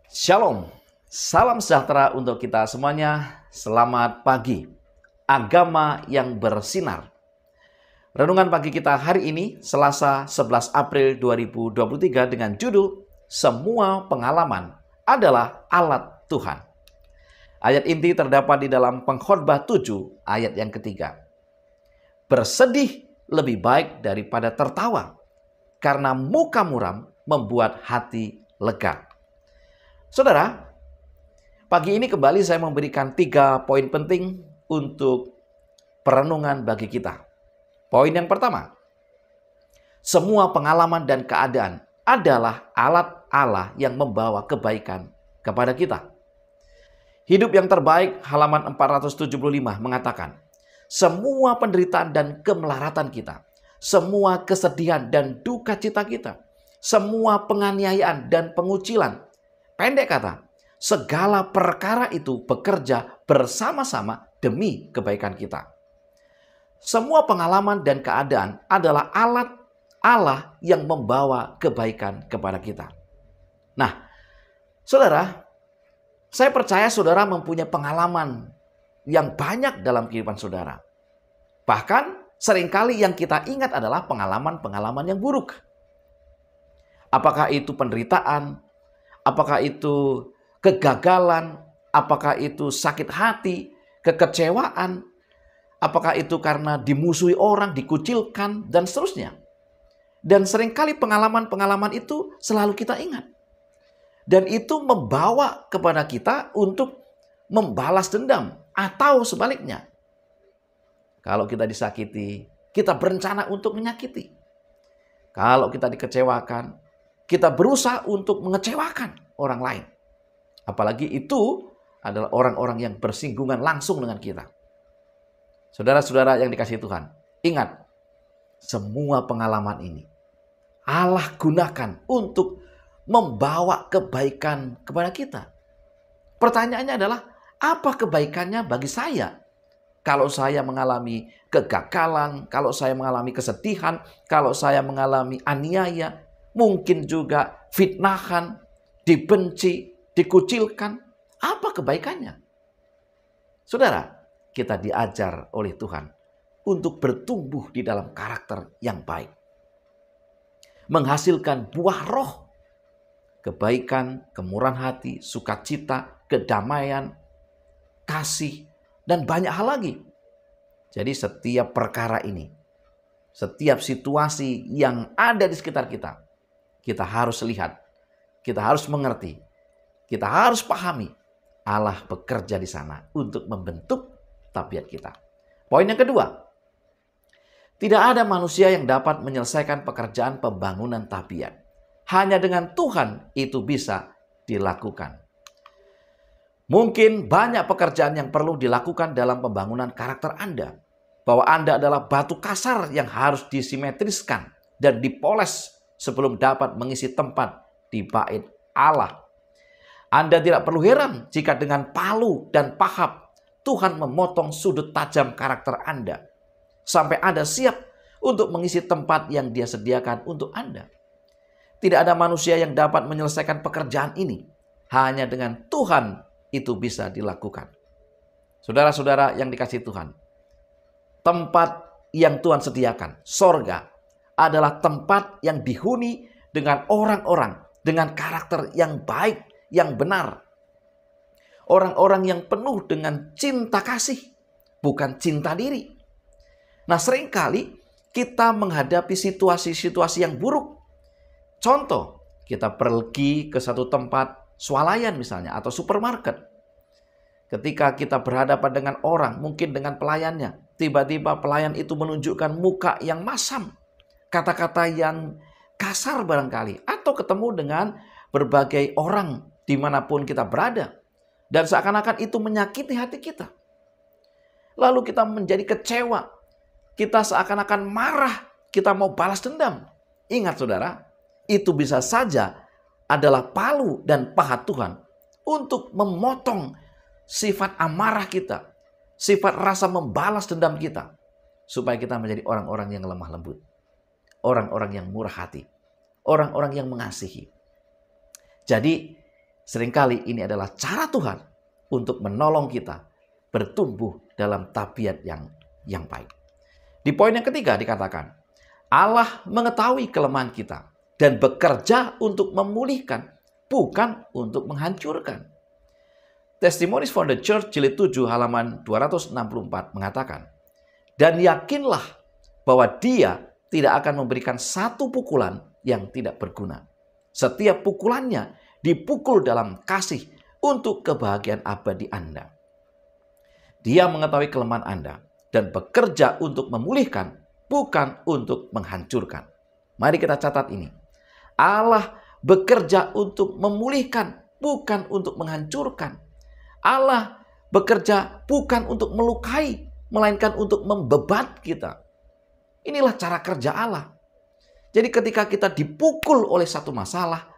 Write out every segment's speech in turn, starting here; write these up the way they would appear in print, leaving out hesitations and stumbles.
Shalom, salam sejahtera untuk kita semuanya. Selamat pagi, agama yang bersinar. Renungan pagi kita hari ini, Selasa 11 April 2023 dengan judul Semua Pengalaman Adalah Alat Tuhan. Ayat inti terdapat di dalam Pengkhotbah 7 ayat yang ketiga. Bersedih lebih baik daripada tertawa, karena muka muram membuat hati lega. Saudara, pagi ini kembali saya memberikan 3 poin penting untuk perenungan bagi kita. Poin yang pertama, semua pengalaman dan keadaan adalah alat Allah yang membawa kebaikan kepada kita. Hidup yang terbaik halaman 475 mengatakan, semua penderitaan dan kemelaratan kita, semua kesedihan dan duka cita kita, semua penganiayaan dan pengucilan, pendek kata, segala perkara itu bekerja bersama-sama demi kebaikan kita. Semua pengalaman dan keadaan adalah alat Allah yang membawa kebaikan kepada kita. Nah, saudara, saya percaya saudara mempunyai pengalaman yang banyak dalam kehidupan saudara. Bahkan seringkali yang kita ingat adalah pengalaman-pengalaman yang buruk. Apakah itu penderitaan? Apakah itu kegagalan, apakah itu sakit hati, kekecewaan, apakah itu karena dimusuhi orang, dikucilkan, dan seterusnya. Dan seringkali pengalaman-pengalaman itu selalu kita ingat. Dan itu membawa kepada kita untuk membalas dendam atau sebaliknya. Kalau kita disakiti, kita berencana untuk menyakiti. Kalau kita dikecewakan, kita berusaha untuk mengecewakan orang lain. Apalagi itu adalah orang-orang yang bersinggungan langsung dengan kita. Saudara-saudara yang dikasihi Tuhan, ingat, semua pengalaman ini Allah gunakan untuk membawa kebaikan kepada kita. Pertanyaannya adalah, apa kebaikannya bagi saya? Kalau saya mengalami kegagalan, kalau saya mengalami kesedihan, kalau saya mengalami aniaya, mungkin juga fitnahan, dibenci, dikucilkan. Apa kebaikannya? Saudara, kita diajar oleh Tuhan untuk bertumbuh di dalam karakter yang baik. Menghasilkan buah roh. Kebaikan, kemurahan hati, sukacita, kedamaian, kasih, dan banyak hal lagi. Jadi setiap perkara ini, setiap situasi yang ada di sekitar kita, kita harus lihat, kita harus mengerti, kita harus pahami Allah bekerja di sana untuk membentuk tabiat kita. Poin yang kedua, tidak ada manusia yang dapat menyelesaikan pekerjaan pembangunan tabiat. Hanya dengan Tuhan itu bisa dilakukan. Mungkin banyak pekerjaan yang perlu dilakukan dalam pembangunan karakter Anda. Bahwa Anda adalah batu kasar yang harus disimetriskan dan dipoles sebelum dapat mengisi tempat di bait Allah. Anda tidak perlu heran jika dengan palu dan pahap Tuhan memotong sudut tajam karakter Anda sampai Anda siap untuk mengisi tempat yang Dia sediakan untuk Anda. Tidak ada manusia yang dapat menyelesaikan pekerjaan ini. Hanya dengan Tuhan itu bisa dilakukan. Saudara-saudara yang dikasihi Tuhan, tempat yang Tuhan sediakan, sorga, adalah tempat yang dihuni dengan orang-orang dengan karakter yang baik, yang benar. Orang-orang yang penuh dengan cinta kasih, bukan cinta diri. Nah, seringkali kita menghadapi situasi-situasi yang buruk. Contoh, kita pergi ke satu tempat swalayan misalnya atau supermarket. Ketika kita berhadapan dengan orang, mungkin dengan pelayannya, tiba-tiba pelayan itu menunjukkan muka yang masam, kata-kata yang kasar barangkali, atau ketemu dengan berbagai orang dimanapun kita berada, dan seakan-akan itu menyakiti hati kita. Lalu kita menjadi kecewa, kita seakan-akan marah, kita mau balas dendam. Ingat saudara, itu bisa saja adalah palu dan pahat Tuhan untuk memotong sifat amarah kita, sifat rasa membalas dendam kita, supaya kita menjadi orang-orang yang lemah lembut, orang-orang yang murah hati, orang-orang yang mengasihi. Jadi Seringkali ini adalah cara Tuhan untuk menolong kita bertumbuh dalam tabiat yang baik. Di poin yang ketiga dikatakan, Allah mengetahui kelemahan kita dan bekerja untuk memulihkan, bukan untuk menghancurkan. Testimonies for the Church jilid 7 halaman 264 mengatakan, dan yakinlah bahwa Dia tidak akan memberikan satu pukulan yang tidak berguna. Setiap pukulannya dipukul dalam kasih untuk kebahagiaan abadi Anda. Dia mengetahui kelemahan Anda dan bekerja untuk memulihkan, bukan untuk menghancurkan. Mari kita catat ini. Allah bekerja untuk memulihkan, bukan untuk menghancurkan. Allah bekerja bukan untuk melukai, melainkan untuk membebat kita. Inilah cara kerja Allah. Jadi ketika kita dipukul oleh satu masalah,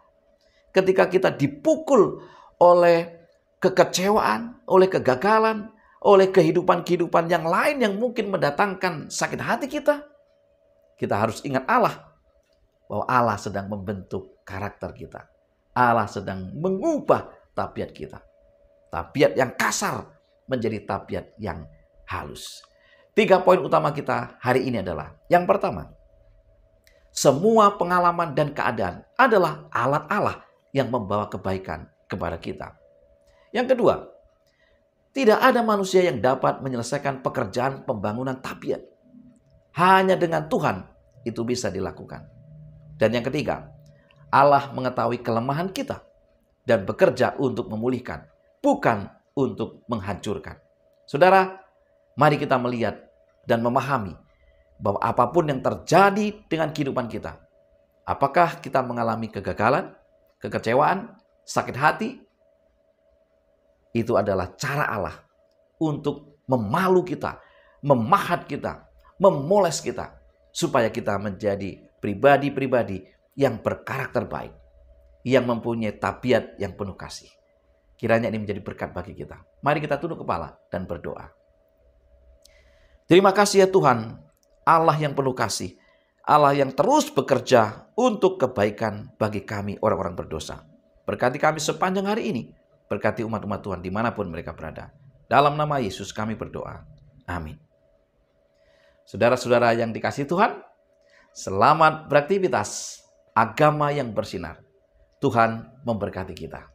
ketika kita dipukul oleh kekecewaan, oleh kegagalan, oleh kehidupan-kehidupan yang lain yang mungkin mendatangkan sakit hati kita harus ingat Allah, bahwa Allah sedang membentuk karakter kita. Allah sedang mengubah tabiat kita. Tabiat yang kasar menjadi tabiat yang halus. 3 poin utama kita hari ini adalah, yang pertama, semua pengalaman dan keadaan adalah alat Allah yang membawa kebaikan kepada kita. Yang kedua, tidak ada manusia yang dapat menyelesaikan pekerjaan pembangunan tabiat. Hanya dengan Tuhan itu bisa dilakukan. Dan yang ketiga, Allah mengetahui kelemahan kita dan bekerja untuk memulihkan, bukan untuk menghancurkan. Saudara, mari kita melihat dan memahami bahwa apapun yang terjadi dengan kehidupan kita, apakah kita mengalami kegagalan, kekecewaan, sakit hati, itu adalah cara Allah untuk memalu kita, memahat kita, memoles kita, supaya kita menjadi pribadi-pribadi yang berkarakter baik, yang mempunyai tabiat yang penuh kasih. Kiranya ini menjadi berkat bagi kita. Mari kita tunduk kepala dan berdoa. Terima kasih ya Tuhan, Allah yang penuh kasih, Allah yang terus bekerja untuk kebaikan bagi kami orang-orang berdosa. Berkati kami sepanjang hari ini, berkati umat-umat Tuhan dimanapun mereka berada. Dalam nama Yesus kami berdoa. Amin. Saudara-saudara yang dikasihi Tuhan, selamat beraktivitas. Agama yang bersinar. Tuhan memberkati kita.